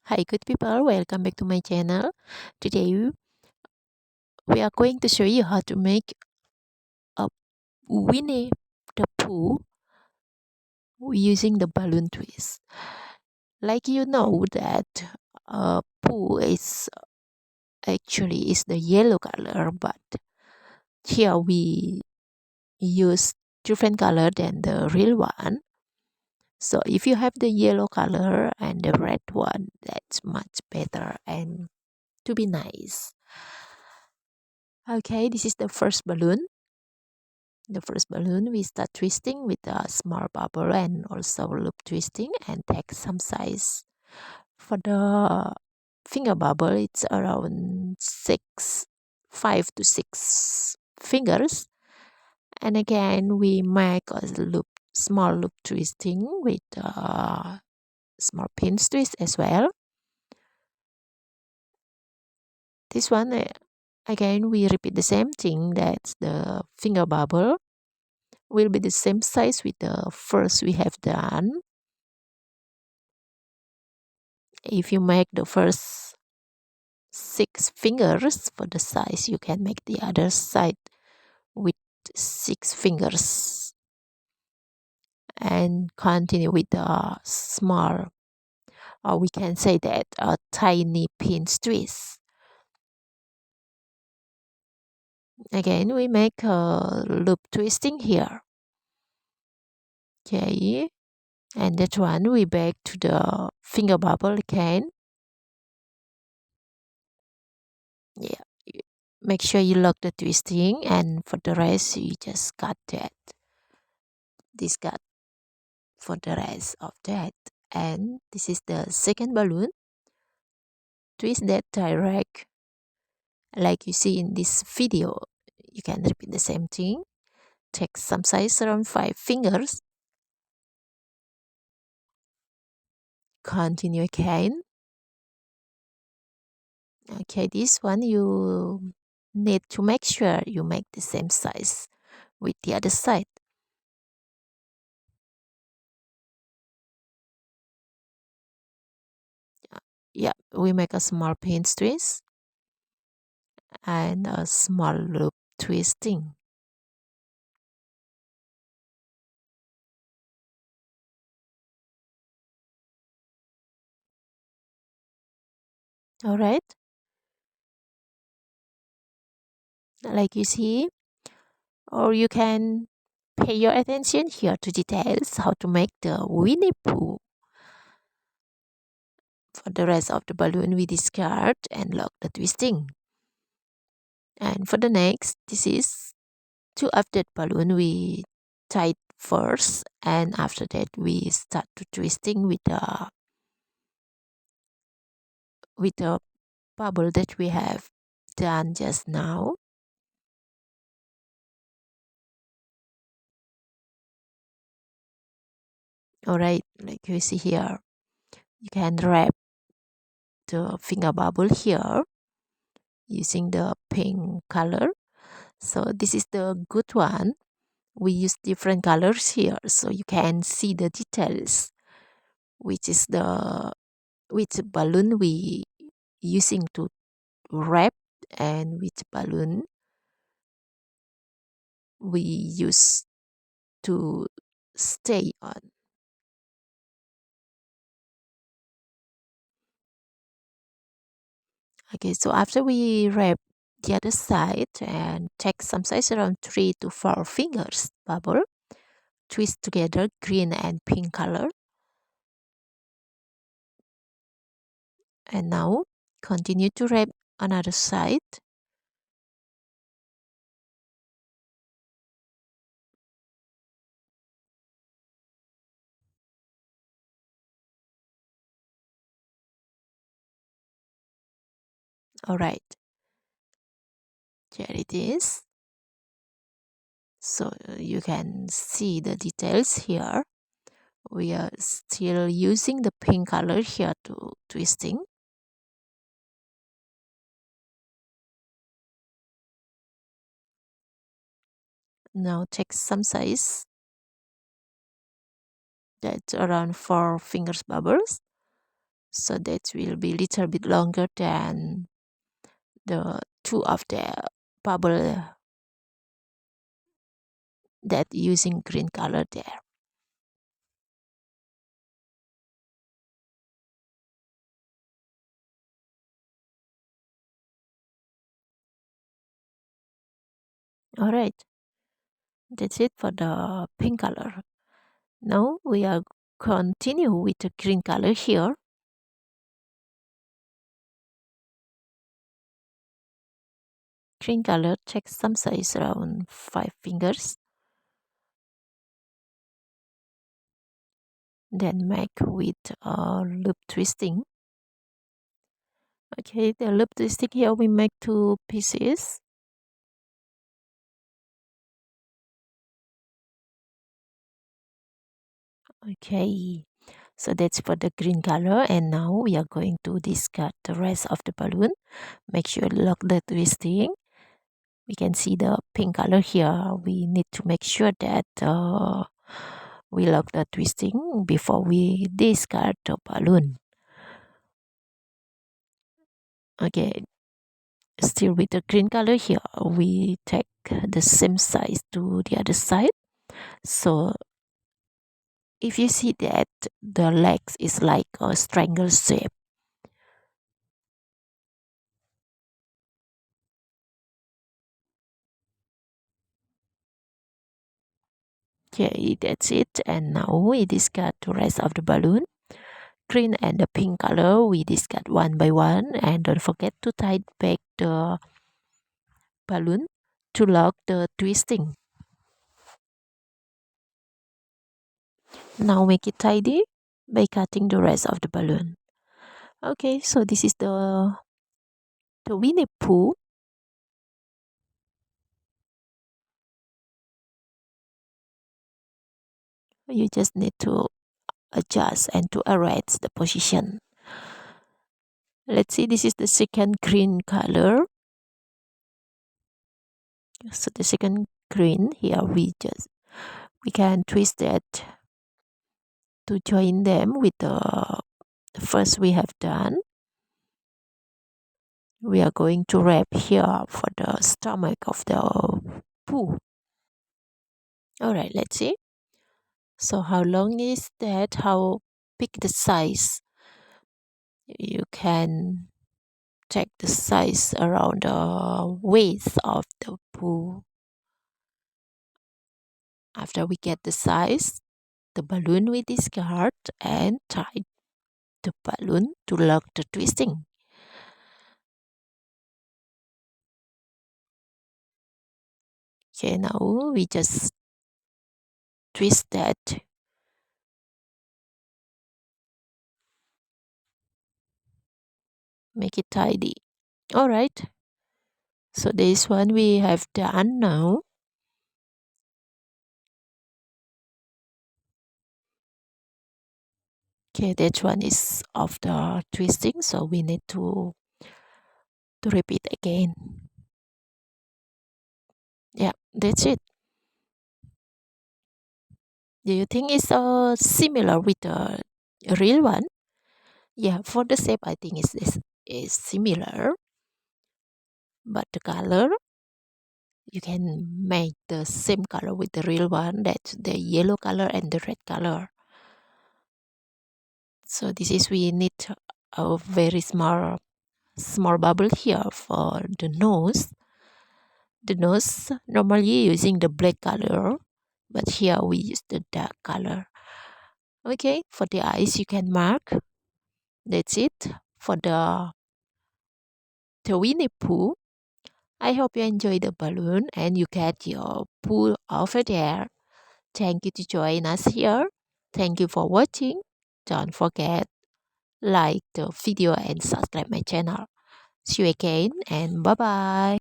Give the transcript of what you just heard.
Hi good people, welcome back to my channel. Today we are going to show you how to make a Winnie the Pooh using the balloon twist. Like you know that Pooh is actually is the yellow color, but here we use different color than the real one. So if you have the yellow color and the red one, that's much better and to be nice. Okay, this is the first balloon. The first balloon we start twisting with a small bubble and also loop twisting and take some size. For the finger bubble, it's around 5 to 6 fingers. And again, we make a loop, small loop twisting with small pin twist as well. This one, again, we repeat the same thing. That's the finger bubble will be the same size with the first we have done. If you make the first 6 fingers for the size, you can make the other side with 6 fingers and continue with the small, or we can say that a tiny pin twist. Again, we make a loop twisting here. Okay, and that one we back to the finger bubble again. Yeah, make sure you lock the twisting, and for the rest you just cut that. This cut for the rest of that. And this is the second balloon. Twist that direct like you see in this video. You can repeat the same thing. Take some size around 5 fingers. Continue again. Okay, this one you need to make sure you make the same size with the other side. Yeah, we make a small pin twist and a small loop twisting. All right, like you see, or you can pay your attention here to details how to make the Winnie Pooh. For the rest of the balloon, we discard and lock the twisting. And for the next, this is to update balloon, we tie it first, and after that we start to twisting with the bubble that we have done just now. All right, like you see here, you can wrap the finger bubble here using the pink color. So this is the good one. We use different colors here so you can see the details, which is the which balloon we using to wrap and which balloon we use to stay on. Okay, so after we wrap the other side and take some size around 3 to 4 fingers bubble, twist together green and pink color. And now continue to wrap another side. All right, there it is. So you can see the details here. We are still using the pink color here to twisting. Now take some size, that's around 4 fingers bubbles. so that will be little bit longer than the two of the bubble that using green color there. All right, that's it for the pink color. Now we are continue with the green color here. Green color takes some size around 5 fingers. Then make with loop twisting. Okay, the loop twisting here we make 2 pieces. Okay, so that's for the green color, and now we are going to discard the rest of the balloon. Make sure lock the twisting. We can see the pink color here. We need to make sure that we lock the twisting before we discard the balloon. Okay, still with the green color here, we take the same size to the other side. So if you see that the legs is like a triangle shape, okay, that's it. And now we discard the rest of the balloon. Green and the pink color we discard one by one, and don't forget to tie back the balloon to lock the twisting. Now make it tidy by cutting the rest of the balloon. Okay, so this is the Winnie Pooh. You just need to adjust and to arrange the position. Let's see, this is the second green color. So the second green here we can twist that to join them with the first we have done. We are going to wrap here for the stomach of the poo. All right, let's see. So how long is that? How big the size? You can check the size around the waist of the poo. After we get the size, the balloon we discard and tie the balloon to lock the twisting. Okay, now we just twist that. Make it tidy. All right. So this one we have done now. Okay, that one is of the twisting, so we need to repeat again. Yeah, that's it. Do you think it's similar with the real one? Yeah, for the shape, I think is similar, but the color you can make the same color with the real one. That's the yellow color and the red color. So this is we need a very small bubble here for the nose. The nose normally using the black color, but here we use the dark color. Okay, for the eyes you can mark. That's it for the Winnie Pooh. I hope you enjoy the balloon and you get your pool over there. Thank you to join us here. Thank you for watching. Don't forget like the video and subscribe my channel. See you again and bye bye.